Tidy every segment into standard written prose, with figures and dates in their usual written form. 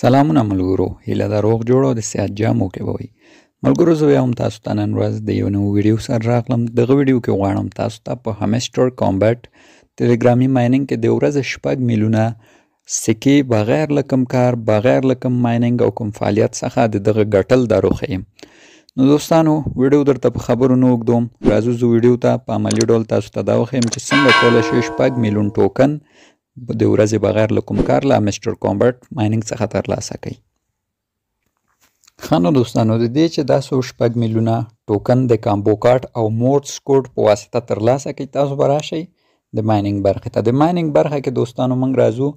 سلامونه ملګرو، هیله ده روغ جوړ او د صحت جامو کې به وي. ملګرو، زه بیا هم تاسو ته نن ورځ د یو نوي ویډیو سره راغلم. دغه ویډیو کې غواړم تاسو ته په همسټر کامبټ ټلګرامي مایننګ کې د ورځې 6 میلیونه سکې بغیر له کوم کار، بغیر له کوم مایننګ او کوم فعالیت څخه د دغه ګټل دروښیم. نو دوستانو، ویډیو درته په خبرو نه اوږدوم، راځو زه ویډیو ته په عملي ډول تاسو ته دا وښیم چې څنګه کولی شئ 6 میلیون ټوکن د ورځې بغیر له کوم کار له همسټر کامبټ مایننګ څخه ترلاسه کړئ. ښه نو دوستانو، د دې چې دا 6 میلیونه ټوکن د کامبو کارت او مورس کوډ په واسطه ترلاسه کړئ، تاسو به راشئ د مایننګ برخې ته. د مایننګ برخه کې دوستانو موږ راځو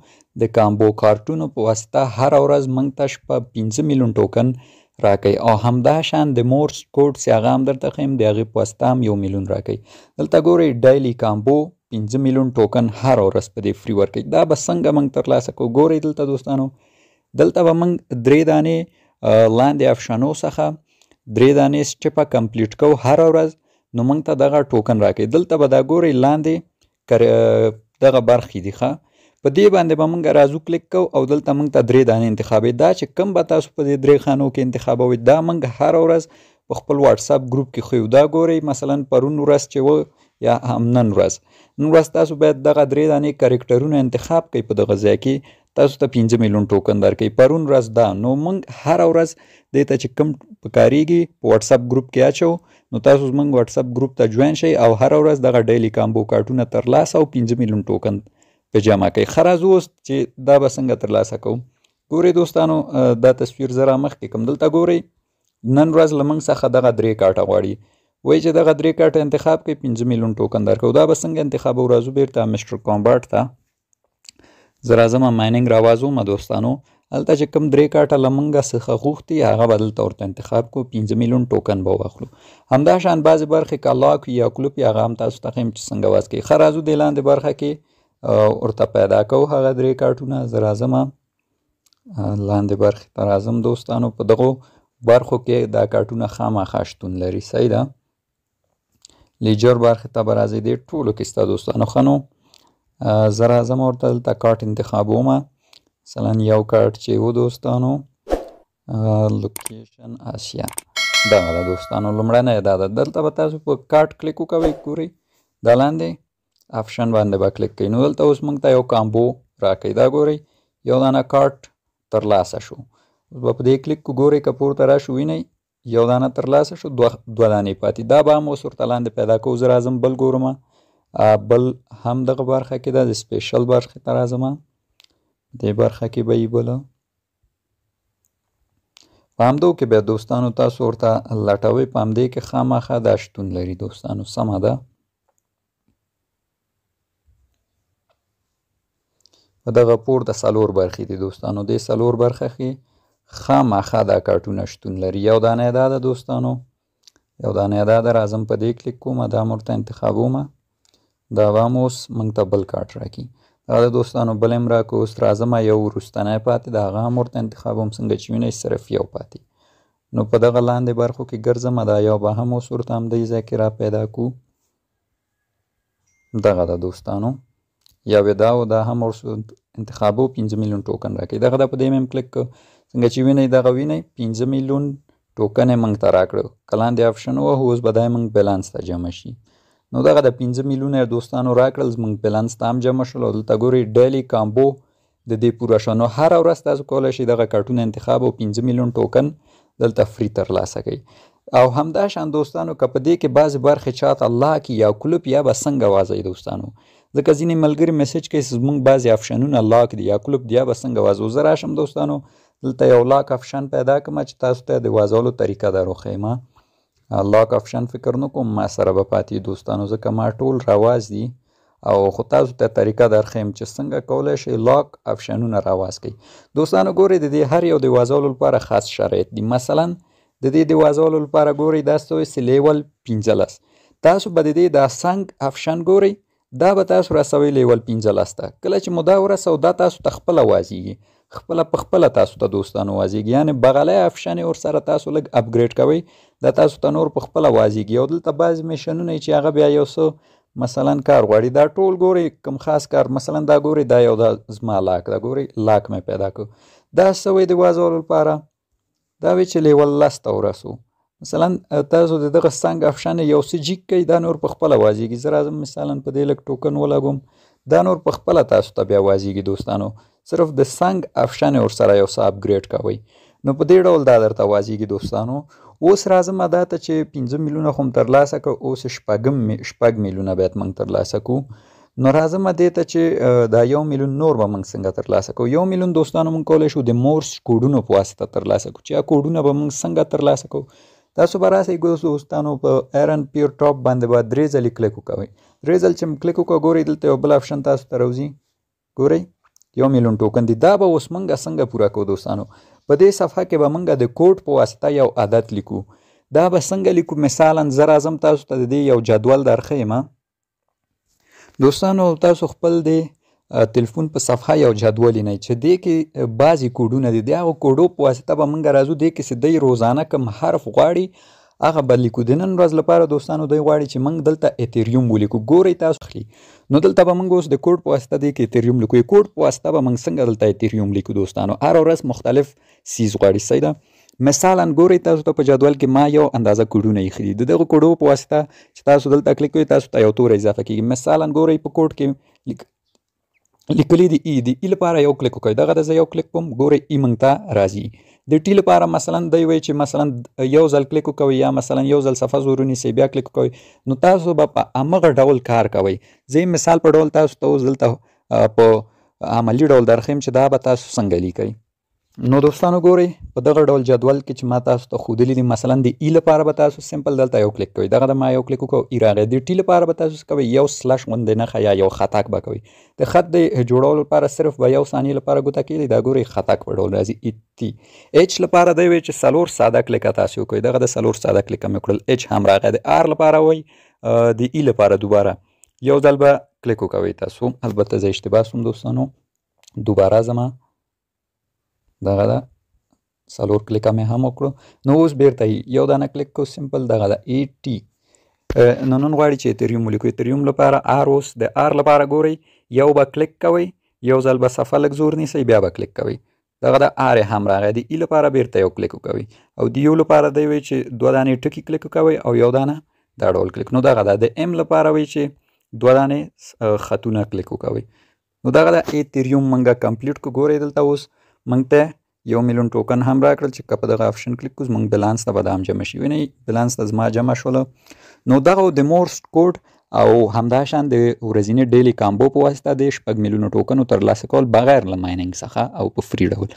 د کامبو کارتونو په واسطه هره ورځ موږ ته 5 میلیون ټوکن راکوي، او همدا شان د مورس کوډ چې هغه هم درته ښیم د هغې په واسطه هم 1 میلیون راکوي. دلته ګورئ ډایلي کامبو 5 میلیون ټوکن هر ورځ په دې فری ورکوي. دا به څنګه موږ ترلاسه کوو؟ ګورئ دلته دوستانو، دلته به موږ 3 دانې لاندې افشانو څخه 3 دانې سټیپه کمپلیټ کوو هر ورځ، نو موږ ته دغه ټوکن راکوي. دلته به دا ګورئ لاندې دغه برخې دي، ښه په دې باندې به موږ راځو کلیک کوو او دلته موږ ته 3 دانې انتخابوي. دا چې کوم به تاسو په دې 3 خانو کې انتخابوئ دا موږ هر ورځ په خپل واتساپ ګروپ کې ښیو. دا ګورئ مثلا پرون ورځ چې و یا هم نن ورځ تاسو باید دغه 3 دانې کرکټرونه انتخاب کړئ. په دغه ځای کې تاسو ته 5 میلیون ټوکن درکوي. پرون ورځ دا، نو موږ هر ورځ دې ته چې کوم پکارېږي په واتساپ ګروپ کې اچو، نو تاسو زموږ واتساپ ګروپ ته جوین شئ او هر ورځ دغه ډیلی کامبو کارتونه ترلاسه او 5 میلیون ټوکن په جمع کوئ. ښه راځو اوس چې دا به څنګه ترلاسه کوو. ګورئ دوستانو، دا تصویر زه رامخکې کړم. دلته ګورئ نن ورځ له موږ څخه دغه 3 کارټه غواړي، وایي چې دغه 3 کارټه انتخاب کړئ 5 میلیون ټوکن درکوو. دا به څنګه انتخابوو؟ راځو بیرته همسټر کامبټ ته. زه راځم مایننګ راوازوم دوستانو. هلته چې کوم 3 کارټه له موږ څخه غوښتي هغه به دلته ورته انتخاب کړو، 5 میلیون ټوکن به واخلو. همدا شان بعضې برخې که لاک یا کلوپ هغه هم تاسو ته ښیم چې څنګه واز کوي. ښه راځو دې لاندې برخه کې ورته پیدا کوو هغه 3 کارټونه. زه راځم لاندې برخې ته راځم دوستانو. په دغو برخو کې دا کارټونه خامخا شتون لري، صحیح ده. لیجر برخې ته به راځئ، دې ټولو کې سته دوستانو. ښه نو زه راځم ورته دلته کارت انتخابوم. مثلا یو کارت چې و دوستانو لوکیشن آسیا، دغه ده دوستانو، لومړنی دا ده. دلته به تاسو په کارت کلیک وکوئ، ګورئ دا لاندې آپشن باندې به کلیک کوئ. نو دلته اوس موږ ته یو کامبو راکوي. دا ګورئ یو دانه کارت ترلاسه شو. اوس به په دې کلیک کو، ګورئ که پورته راشو وینئ یو دانه ترلاسه شو، 2 دانې پاتې. دا به هم اوس ورته لاندې پیدا کوو. زه راځم بل ګورم، بل هم دغه برخه کې ده، د سپیشل برخې ته راځم. دې برخه کې به یې بله په همدو کې بیا دوستانو تاسو ورته لټوئ. په همدې کې خامخا دا شتون لري دوستانو، سمه ده. په دغه پورته 4 برخې دي دوستانو. دې 4 برخه کې خامخا دا کارټونه شتون لري. یو دانه دا ده دوستانو، یو دانه دا ده. راځم په دې کلیک کوم، دا هم ورته انتخابوم. دا به هم اوس موږ ته بل کارت راکړي. دا ده دوستانو، بل هم راکړو. اوس راځم یو وروستنی پاتې د هغه هم ورته انتخابوم. څنګه چې وینئ صرف یو پاتې. نو په دغه لاندې برخو کې ګرځم، دا یو به هم اوس ورته همدې ځای کې را پیدا کړو. دغه ده دوستانو، یا دا و دا هم ورسو انتخابو 5 میلیون ټوکن راکوي. دغه ده، په دې هم کلیک کړو. څنګه چې وینئ دغه وینئ 5 میلیون ټوکن یې موږ ته راکړو. که لاندې آپشن ووهو اوس به دا یې موږ بیلانس ته جمع شي. نو دغه د 5 میلیونه دوستانو راکړل، زموږ بیلانس ته هم جمع شول. او دلته ګورئ ډیلی کامبو د دې پوره شو. نو هره ورځ تاسو کولی شئ دغه کارټونه انتخاب او 5 میلیون ټوکن دلته فری ترلاسه کوئ. او همدا شان دوستانو که په دې کې بعضې برخې چاته لاک یا کلوپ یا به څنګه وازئ دوستانو، ځکه ځینې ملګري میسج کوي زموږ بعضې آپشنونه لاک دي یا کلوپ دي، یا به څنګه وازو. زه راشم دوستانو دلته یو لاک آپشن پیدا کړم چې تاسو ته د وازولو طریقه در وښیم. لاک آپشن فکر نه کوم ما سره به پاتې دوستانو، ځکه ما ټول راواز دي، او خو تاسو ته طریقه درښیم چې څنګه کولی شئ لاک آپشنونه راواز کړئ. دوستانو ګورئ د دې هر یو د وازولو لپاره خاص شرایط دي. مثلا د دې د وازولو لپاره ګورئ دا ستوي چې لیول 15. تاسو به د دې دا سنګ آپشن ګورئ، دا به تاسو رسوئ لیول 15 ته. کله چې مو دا ورسو دا تاسو ته خپله وازیږي، خپله په خپله تاسو ته دوستانو وازیږي. یعنې بغلی آپشن یې ورسره تاسو لږ اپګریډ کوئ، دا تاسو ته نور په خپله وازیږي. او دلته بعضې میشنونه چې هغه بیا یو څه مثلا کار غواړي دا ټول ګورئ کوم خاص کار مثلا دا ګورئ دا یو دا زما لاک دا ګورئ لاک مې پیدا کړ دا څه وی د وازولو لپاره دا وی چې لیول 10 ته ورسو مثلا تاسو د دغه څنګه افشان یو څه جیک کوي دا نور په خپله وازیږي زه راځم مثلا په دې لږ ټوکن ولګوم دا نور په خپله تاسو ته بیا وازیږي دوستانو صرف د څنګ افشان ورسره یو څه اپګریډ کوئ نو په دې ډول دا درته وازیږي دوستانو اوس راځم دا ته چې 15 میلیونه خو م ترلاسه کړه اوس شپږ میلیونه باید موږ ترلاسه کړو نو راځم دې ته چې دا 1 میلیون نور به موږ څنګه ترلاسه کړو 1 میلیون دوستانو موږ کولی شو د مورس کوډونو په واسطه ترلاسه کړو چې کوډونه به موږ څنګه ترلاسه کړو تاسو به راسئ دوستانو په ایرن پیور ټاپ باندې به 3 ځلې کلیک وکوئ 3 ځل چې کلیک وکړو ګورئ دلته یو بل آپشن تاسو ته راوځي ګورئ 1 میلیون ټوکن دی دا به اوس موږ څنګه پوره کوو دوستانو په دې صفحه کې به موږ د کوډ په واسطه یو عادت لیکو دا به څنګه لیکو مثلا زه راځم تاسو ته د دې یو جدول درښیم دوستانو تاسو خپل د تلفون په صفحه یو جدول نه چې دې کې بعضې کوډونه دي د هغو کوډو په واسطه به موږ راځو دې کې چې دی روزانه کوم حرف غواړي هغه به لیکو د نن ورځ لپاره دوستانو دوی غواړي چې موږ دلته ایتریوم ولیکو ګورئ تاسو خلی نو دلته به موږ اوس د کوډ په واسطه دی کې ایتریوم لیکو کوډ په واسطه به موږ څنګه دلته ایتریوم لیکو دوستانو هر ورځ مختلف سیز غواړي صحیح ده مثلا ګورئ تاسو ته په جدول کې ما یو اندازه کوډونه ایښي دي د دغه کوډو په واسطه چې تاسو دلته کلیک کوئ تاسو ته یو تور اضافه کیږي مثلا ګورئ په کوډ کې لیکلي دي ای د ای لپاره یو کلیک وکړئ دغه د زه یو کلیک کوم ګورئ ای موږ ته راځي د ټي لپاره مثلا دی وایي چې مثلا یو ځل کلیک وکوئ یا مثلا یو ځل صفحه زور ونیسئ بیا کلیک وکوئ نو تاسو به په همغه ډول کار کوئ زه مثال په ډول تاسو ته اوس دلته په عملي ډول درښیم چې دا به تاسو څنګه لیکئ نو دوستانو ګورئ په دغه ډول جدول کې چې ما تاسو ته ښودلي دي مثلا د ای لپاره به تاسو سمپل دلته یو کلیک کوئ دغه د ما یو کلیک وکړو ای راغی د ټي لپاره به تاسو کوئ یو سلش غوندې نښه یا یو خطک به کوئ د خط د جوړولو لپاره صرف به 1 ثانیې لپاره ګوته کیږي دا ګورئ خطک په ډول راځي ای تی اچ لپاره دی وایي چې 4 ساده کلیکه تاسو وکړئ دغه د 4 ساده کلیکه مې کړل اچ هم راغی د آر لپاره وایي د ای لپاره دوباره یو ځل به کلیک وکوئ تاسو البته زه اشتباه سوم دوستانو دوباره ځمه دغه ده 4 کلیکه مې هم وکړو نو اوس بیرته یو دانه کلیک کو سمپل دغه ده ای ټي نو نن غواړي چې ایتریوم ولیکو ایتریوم لپاره آر اوس د آر لپاره ګورئ یو به کلیک کوئ یو ځل به صفحه لږ زور نیسئ بیا به کلیک کوئ دغه د آر هم راغی د ای لپاره بیرته یو کلیک وکوئ او د یو لپاره دی وایي چې 2 دانې ټکي کلیک وکوئ او یو دانه دا ډول کلیک نو دغه ده د ام لپاره وایي چې 2 دانې خطونه کلیک وکوئ نو دغه د ایتریوم موږ کمپلیټ کو ګورئ دلته اوس موږ ته 1 میلیون ټوکن هم راکړل چې که په دغه آپشن کلیک کوو زموږ بیلانس ته به دا هم جمع شي وینئ بیلانس ته زما جمع شوله نو دغه د مورس کوډ او همداشان د ورځني ډیلی کامبو په واسطه د 6 میلیونو ټوکنو ترلاسه کول بغیر له مایننګ څخه او په فری ډول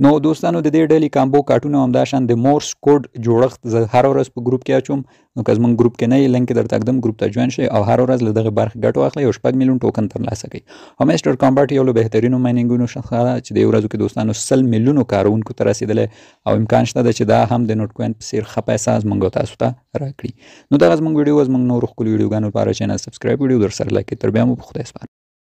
نو دوستانو د دې ډیلی کامبو کارټونه همداشان د مورس کوډ جوړښت زه هر ورځ په ګروپ کې اچوم نو که زموږ ګروپ کې نه یې لینک درته ږدم ګروپ ته جوین شئ او هر ورځ له دغه برخې ګټه واخلئ او 6 میلیون ټوکن ترلاسه کړئ همیسټر کامباټ یو له بهترینو مایننګونو څخه ده چې د یو ورځو کې دوستانو 100 میلیونو کارونکو ته رسېدلی او امکان شته ده چې دا هم د نوټ کوین په څېر ښه پیسه زموږ تاسو ته راکړي نو دغه زموږ ویډیو زموږ نورو ښکلو ویډیوګانو لپاره چینل سبسکرایب ویډیو در سره لایک کړئ تر بیا مو په خدای سپارم